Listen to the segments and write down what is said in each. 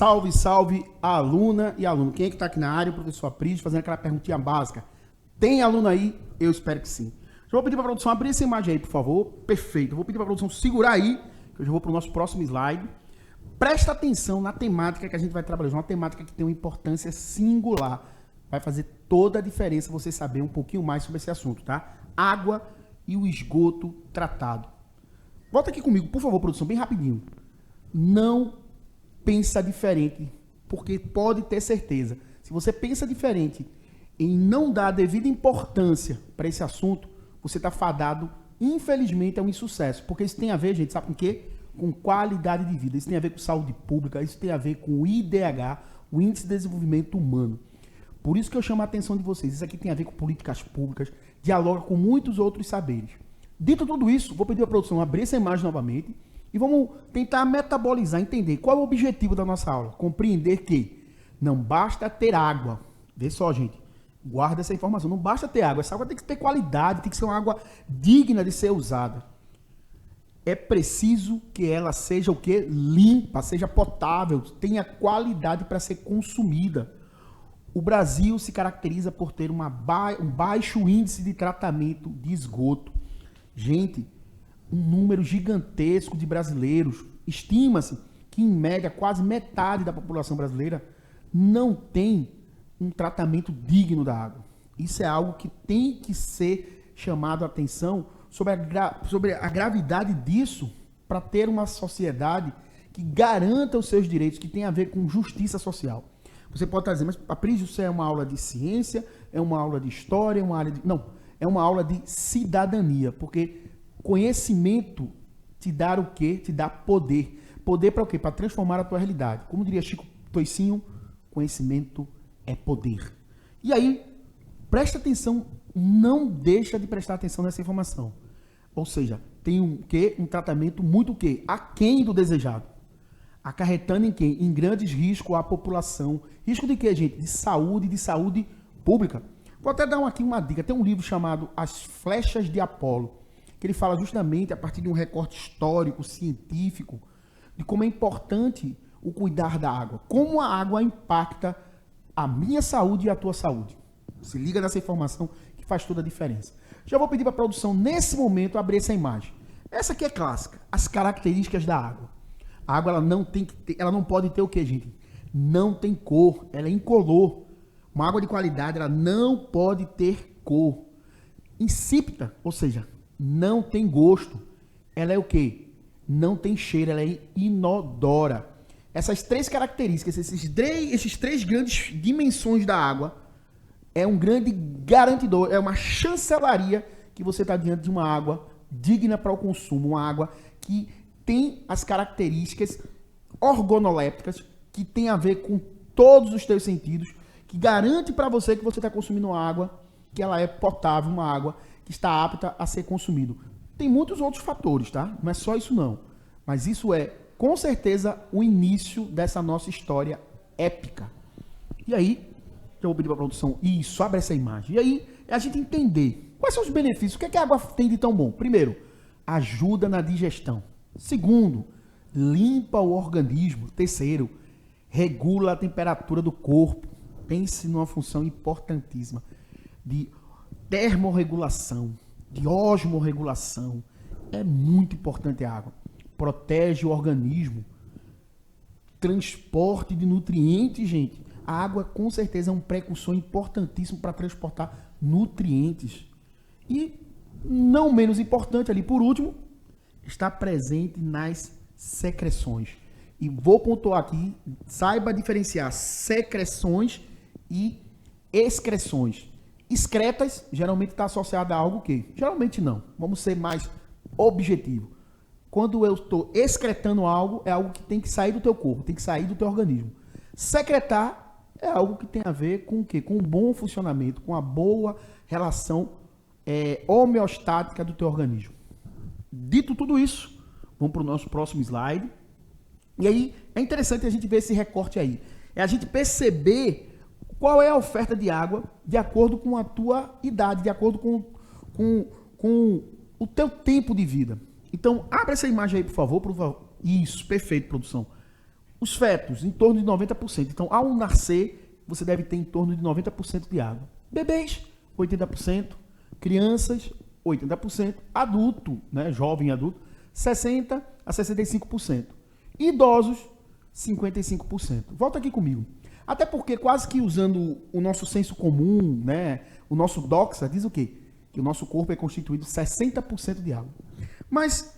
Salve, salve, aluna e aluno. Quem é que está aqui na área? O professor Aprígio, fazendo aquela perguntinha básica. Tem aluno aí? Eu espero que sim. Já vou pedir para a produção abrir essa imagem aí, por favor. Perfeito. Eu vou pedir para a produção segurar aí, que eu já vou para o nosso próximo slide. Presta atenção na temática que a gente vai trabalhar. Uma temática que tem uma importância singular. Vai fazer toda a diferença você saber um pouquinho mais sobre esse assunto, tá? Água e o esgoto tratado. Volta aqui comigo, por favor, produção, bem rapidinho. Não pensa diferente, porque pode ter certeza. Se você pensa diferente em não dar a devida importância para esse assunto, você está fadado, infelizmente, a um insucesso. Porque isso tem a ver, gente, sabe com o quê? Com qualidade de vida. Isso tem a ver com saúde pública, isso tem a ver com o IDH, o Índice de Desenvolvimento Humano. Por isso que eu chamo a atenção de vocês. Isso aqui tem a ver com políticas públicas, dialoga com muitos outros saberes. Dito tudo isso, vou pedir à produção abrir essa imagem novamente e vamos tentar metabolizar, entender qual é o objetivo da nossa aula. Compreender que não basta ter água. Vê só, gente. Guarda essa informação. Não basta ter água. Essa água tem que ter qualidade, tem que ser uma água digna de ser usada. É preciso que ela seja o quê? Limpa, seja potável, tenha qualidade para ser consumida. O Brasil se caracteriza por ter um baixo índice de tratamento de esgoto. Gente, um número gigantesco de brasileiros, estima-se que em média quase metade da população brasileira não tem um tratamento digno da água. Isso é algo que tem que ser chamado a atenção sobre a gravidade disso para ter uma sociedade que garanta os seus direitos, que tem a ver com justiça social. Você pode estar dizendo, mas Aprígio, isso é uma aula de ciência, é uma aula de história, é uma área de... Não, é uma aula de cidadania, porque conhecimento te dá o quê? Te dá poder. Poder para o quê? Para transformar a tua realidade. Como diria Chico Toicinho, conhecimento é poder. E aí, presta atenção, não deixa de prestar atenção nessa informação. Ou seja, tem um tratamento muito aquém do desejado. Acarretando em quê? Em grandes riscos à população. Risco de quê, gente? De saúde pública. Vou até dar aqui uma dica. Tem um livro chamado As Flechas de Apolo, que ele fala justamente, a partir de um recorte histórico, científico, de como é importante o cuidar da água. Como a água impacta a minha saúde e a tua saúde. Se liga nessa informação que faz toda a diferença. Já vou pedir para a produção, nesse momento, abrir essa imagem. Essa aqui é clássica. As características da água. A água ela não pode ter o quê, gente? Não tem cor. Ela é incolor. Uma água de qualidade, ela não pode ter cor. Insípida, ou seja, não tem gosto. Ela é o quê? Não tem cheiro, ela é inodora. Essas três características, esses três grandes dimensões da água, é um grande garantidor, é uma chancelaria que você está diante de uma água digna para o consumo, uma água que tem as características organolépticas, que tem a ver com todos os teus sentidos, que garante para você que você está consumindo uma água, que ela é potável, uma água que está apta a ser consumida. Tem muitos outros fatores, tá? Não é só isso não. Mas isso é, com certeza, o início dessa nossa história épica. E aí, eu vou pedir para a produção, isso, abre essa imagem. E aí, é a gente entender quais são os benefícios, o que é que a água tem de tão bom? Primeiro, ajuda na digestão. Segundo, limpa o organismo. Terceiro, regula a temperatura do corpo. Pense numa função importantíssima de termorregulação, de osmorregulação. É muito importante a água. Protege o organismo. Transporte de nutrientes, gente. A água, com certeza, é um precursor importantíssimo para transportar nutrientes. E, não menos importante, ali por último, está presente nas secreções. E vou pontuar aqui, saiba diferenciar secreções e excreções. Excretas, geralmente está associada a algo o quê? Geralmente não. Vamos ser mais objetivo. Quando eu estou excretando algo, é algo que tem que sair do teu corpo, tem que sair do teu organismo. Secretar é algo que tem a ver com o quê? Com um bom funcionamento, com a boa relação homeostática do teu organismo. Dito tudo isso, vamos para o nosso próximo slide. E aí, é interessante a gente ver esse recorte aí. É a gente perceber qual é a oferta de água de acordo com a tua idade, de acordo com o teu tempo de vida. Então, abre essa imagem aí, por favor. Isso, perfeito, produção. Os fetos, em torno de 90%. Então, ao nascer, você deve ter em torno de 90% de água. Bebês, 80%. Crianças, 80%. Adulto, né, jovem adulto, 60% a 65%. Idosos, 55%. Volta aqui comigo. Até porque, quase que usando o nosso senso comum, né, o nosso doxa, diz o quê? Que o nosso corpo é constituído de 60% de água. Mas,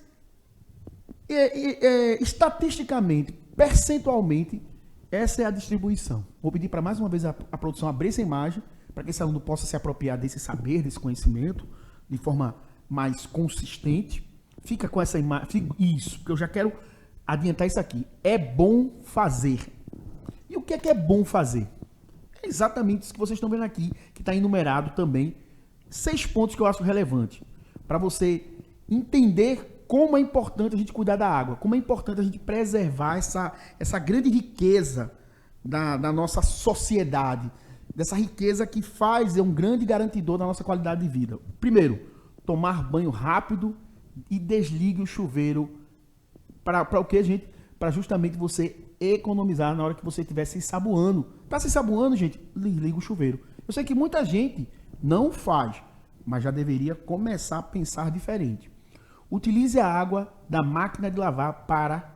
estatisticamente, percentualmente, essa é a distribuição. Vou pedir para mais uma vez a produção abrir essa imagem, para que esse aluno possa se apropriar desse saber, desse conhecimento, de forma mais consistente. Fica com essa imagem. Isso, porque eu já quero adiantar isso aqui. É bom fazer. E o que é bom fazer? É exatamente isso que vocês estão vendo aqui, que está enumerado também. 6 pontos que eu acho relevante para você entender como é importante a gente cuidar da água, como é importante a gente preservar essa grande riqueza da nossa sociedade, dessa riqueza que é um grande garantidor da nossa qualidade de vida. Primeiro, tomar banho rápido e desligue o chuveiro. Para o que, gente? Para justamente você economizar na hora que você estiver se ensaboando. Tá se ensaboando, gente? Liga o chuveiro. Eu sei que muita gente não faz, mas já deveria começar a pensar diferente. Utilize a água da máquina de lavar para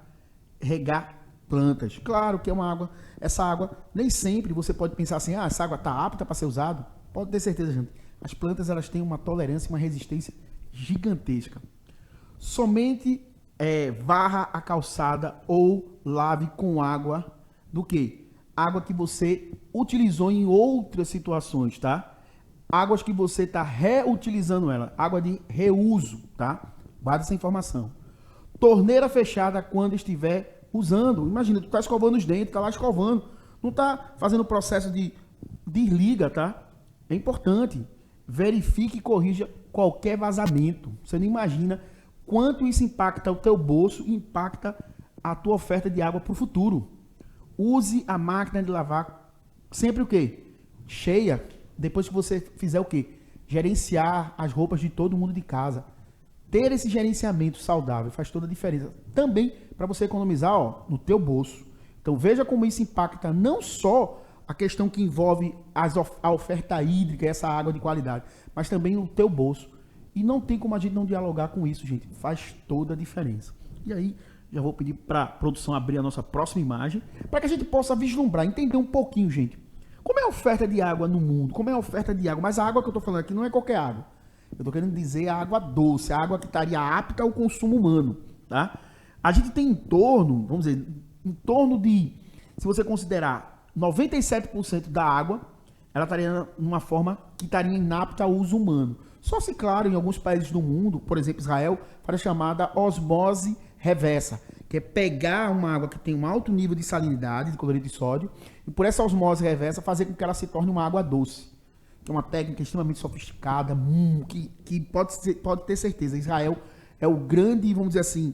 regar plantas. Claro que é uma água. Essa água, nem sempre você pode pensar assim, essa água está apta para ser usada. Pode ter certeza, gente. As plantas, elas têm uma tolerância, uma resistência gigantesca. Somente varra a calçada ou lave com água do quê? Água que você utilizou em outras situações, tá? Águas que você está reutilizando ela. Água de reuso, tá? Guarda essa informação. Torneira fechada quando estiver usando. Imagina, tu tá escovando os dentes, tá lá escovando. Não tá fazendo o processo de desliga, tá? É importante. Verifique e corrija qualquer vazamento. Você não imagina quanto isso impacta o teu bolso e impacta a tua oferta de água para o futuro. Use a máquina de lavar sempre o quê? Cheia. Depois que você fizer o quê? Gerenciar as roupas de todo mundo de casa. Ter esse gerenciamento saudável faz toda a diferença. Também para você economizar no teu bolso. Então veja como isso impacta não só a questão que envolve a oferta hídrica, essa água de qualidade, mas também o teu bolso. E não tem como a gente não dialogar com isso, gente. Faz toda a diferença. E aí, já vou pedir para a produção abrir a nossa próxima imagem, para que a gente possa vislumbrar, entender um pouquinho, gente. Como é a oferta de água no mundo? Como é a oferta de água? Mas a água que eu estou falando aqui não é qualquer água. Eu estou querendo dizer a água doce, a água que estaria apta ao consumo humano, tá? A gente tem em torno, vamos dizer, em torno de, se você considerar 97% da água, ela estaria numa forma que estaria inapta ao uso humano. Só se, claro, em alguns países do mundo, por exemplo, Israel, faz a chamada osmose reversa, que é pegar uma água que tem um alto nível de salinidade, de cloreto de sódio, e por essa osmose reversa fazer com que ela se torne uma água doce. Que é uma técnica extremamente sofisticada, que pode ter certeza, Israel é o grande, vamos dizer assim,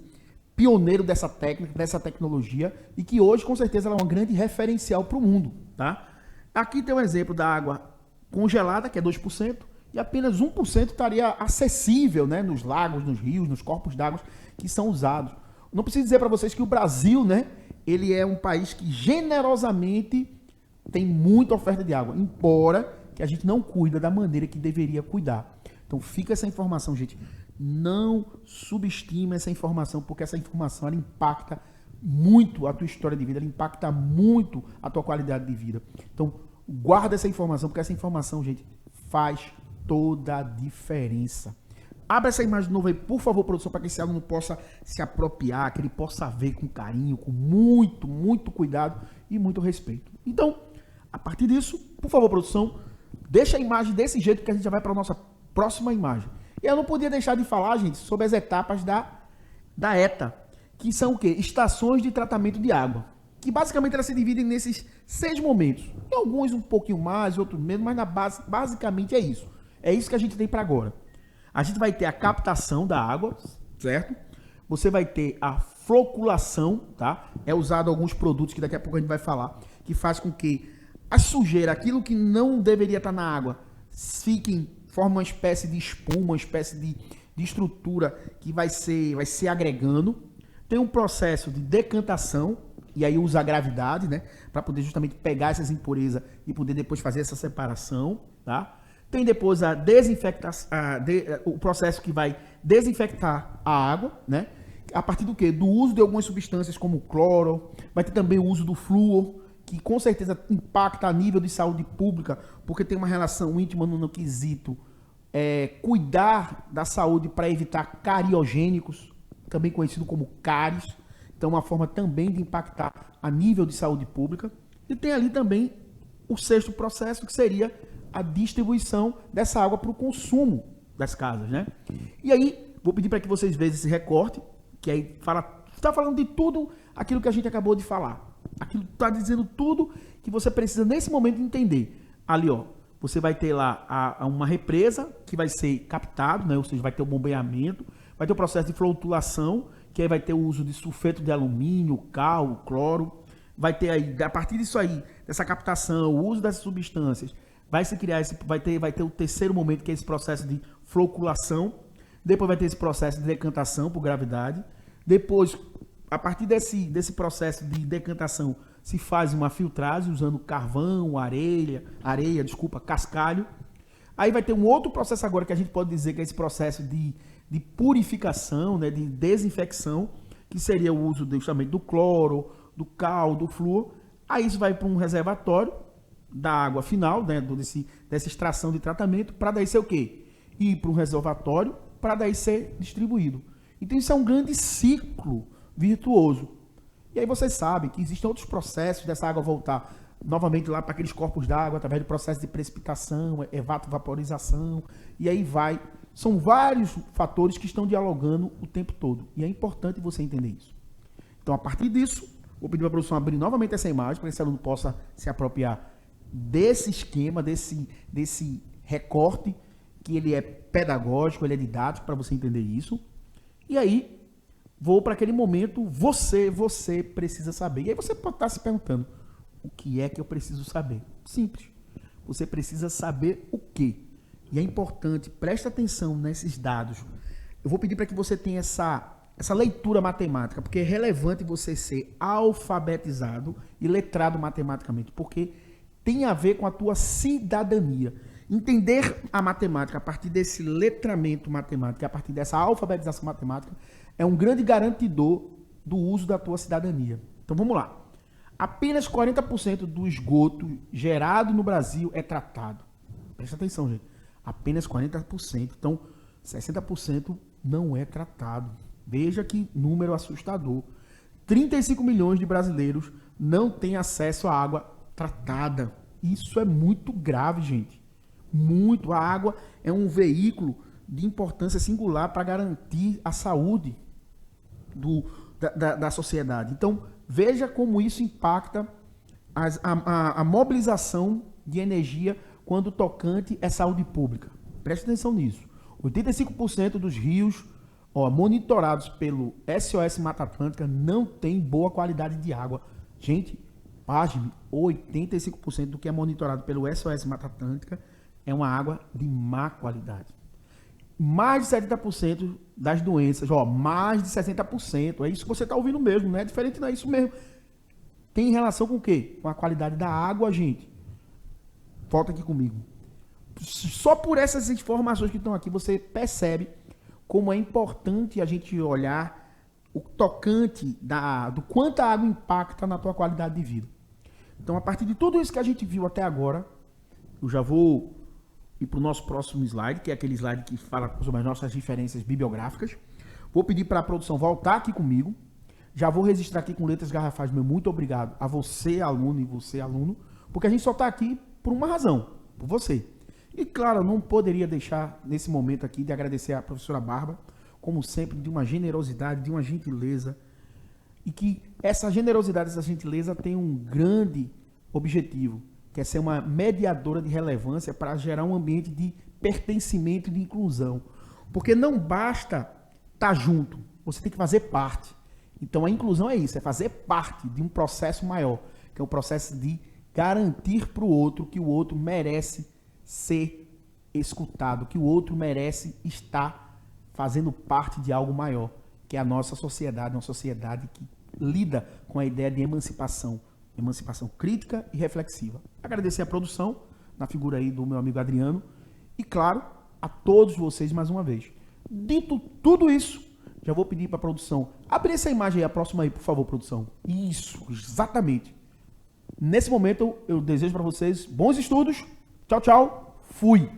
pioneiro dessa técnica, dessa tecnologia, e que hoje, com certeza, ela é uma grande referencial para o mundo, tá? Aqui tem um exemplo da água congelada, que é 2%, e apenas 1% estaria acessível, né, nos lagos, nos rios, nos corpos d'água que são usados. Não preciso dizer para vocês que o Brasil, né, ele é um país que generosamente tem muita oferta de água, embora que a gente não cuida da maneira que deveria cuidar. Então fica essa informação, gente. Não subestima essa informação, porque essa informação ela impacta muito a tua história de vida, ela impacta muito a tua qualidade de vida. Então guarda essa informação, porque essa informação, gente, faz toda a diferença. Abra essa imagem de novo aí, por favor, produção, para que esse aluno possa se apropriar, que ele possa ver com carinho, com muito, muito cuidado e muito respeito. Então, a partir disso, por favor, produção, deixa a imagem desse jeito que a gente já vai para a nossa próxima imagem. E eu não podia deixar de falar, gente, sobre as etapas da ETA, que são o quê? Estações de tratamento de água, que basicamente elas se dividem nesses 6 momentos. Em alguns um pouquinho mais, outros menos, mas basicamente é isso. É isso que a gente tem para agora. A gente vai ter a captação da água, certo? Você vai ter a floculação, tá? É usado alguns produtos que daqui a pouco a gente vai falar, que faz com que a sujeira, aquilo que não deveria estar na água, forma uma espécie de espuma, uma espécie de estrutura que vai ser agregando. Tem um processo de decantação, e aí usa a gravidade, né, para poder justamente pegar essas impurezas e poder depois fazer essa separação, tá? Tem depois a desinfectação, o processo que vai desinfectar a água, né? A partir do quê? Do uso de algumas substâncias como o cloro, vai ter também o uso do flúor, que com certeza impacta a nível de saúde pública, porque tem uma relação íntima no quesito cuidar da saúde para evitar cariogênicos, também conhecido como cáries. Então, uma forma também de impactar a nível de saúde pública. E tem ali também o sexto processo, que seria a distribuição dessa água para o consumo das casas, né? E aí, vou pedir para que vocês vejam esse recorte, que aí está falando de tudo aquilo que a gente acabou de falar. Aquilo está dizendo tudo que você precisa nesse momento entender. Ali, ó, você vai ter lá uma represa que vai ser captado, né? Ou seja, vai ter o bombeamento, vai ter o processo de flotulação, que aí vai ter o uso de sulfeto de alumínio, cal, cloro. Vai ter aí, a partir disso aí, dessa captação, o uso dessas substâncias, vai se criar vai ter o terceiro momento, que é esse processo de floculação. Depois vai ter esse processo de decantação por gravidade. Depois, a partir desse processo de decantação, se faz uma filtragem usando carvão, cascalho. Aí vai ter um outro processo agora que a gente pode dizer que é esse processo de purificação, né, de desinfecção, que seria o uso justamente do cloro, do cal, do flúor. Aí isso vai para um reservatório da água final, né, dessa extração de tratamento, para daí ser o quê? Ir para um reservatório, para daí ser distribuído. Então isso é um grande ciclo virtuoso. E aí vocês sabem que existem outros processos dessa água voltar novamente lá para aqueles corpos d'água, através do processo de precipitação, evaporização, e aí vai. São vários fatores que estão dialogando o tempo todo. E é importante você entender isso. Então, a partir disso, vou pedir para a produção abrir novamente essa imagem, para que esse aluno possa se apropriar desse esquema, desse recorte, que ele é pedagógico, ele é didático, para você entender isso. E aí, vou para aquele momento, você precisa saber. E aí você pode estar se perguntando, o que é que eu preciso saber? Simples. Você precisa saber o quê? E é importante, preste atenção nesses dados. Eu vou pedir para que você tenha essa leitura matemática, porque é relevante você ser alfabetizado e letrado matematicamente, porque tem a ver com a tua cidadania. Entender a matemática a partir desse letramento matemático, a partir dessa alfabetização matemática, é um grande garantidor do uso da tua cidadania. Então vamos lá. Apenas 40% do esgoto gerado no Brasil é tratado. Presta atenção, gente. Apenas 40%. Então, 60% não é tratado. Veja que número assustador. 35 milhões de brasileiros não têm acesso à água tratada. Isso é muito grave, gente. Muito. A água é um veículo de importância singular para garantir a saúde da sociedade. Então, veja como isso impacta a mobilização de energia quando tocante é saúde pública. Preste atenção nisso. 85% dos rios monitorados pelo SOS Mata Atlântica não tem boa qualidade de água. Gente, pasme, 85% do que é monitorado pelo SOS Mata Atlântica é uma água de má qualidade. Mais de 70% das doenças, mais de 60%, é isso que você está ouvindo mesmo, não é diferente, não é isso mesmo. Tem relação com o quê? Com a qualidade da água, gente. Volta aqui comigo. Só por essas informações que estão aqui, você percebe como é importante a gente olhar o tocante do quanto a água impacta na tua qualidade de vida. Então, a partir de tudo isso que a gente viu até agora, eu já vou ir para o nosso próximo slide, que é aquele slide que fala sobre as nossas referências bibliográficas. Vou pedir para a produção voltar aqui comigo. Já vou registrar aqui com letras garrafais meu muito obrigado a você, aluno, e você, aluno, porque a gente só está aqui por uma razão, por você. E, claro, eu não poderia deixar, nesse momento aqui, de agradecer à professora Bárbara, como sempre, de uma generosidade, de uma gentileza, e que essa generosidade, essa gentileza tem um grande objetivo, que é ser uma mediadora de relevância para gerar um ambiente de pertencimento e de inclusão. Porque não basta estar junto, você tem que fazer parte. Então a inclusão é isso, é fazer parte de um processo maior, que é o processo de garantir para o outro que o outro merece ser escutado, que o outro merece estar fazendo parte de algo maior, que é a nossa sociedade, uma sociedade que lida com a ideia de emancipação crítica e reflexiva. Agradecer a produção, na figura aí do meu amigo Adriano, e claro, a todos vocês mais uma vez. Dito tudo isso, já vou pedir para a produção, abrir essa imagem aí, a próxima aí, por favor, produção. Isso, exatamente. Nesse momento, eu desejo para vocês bons estudos. Tchau, tchau. Fui.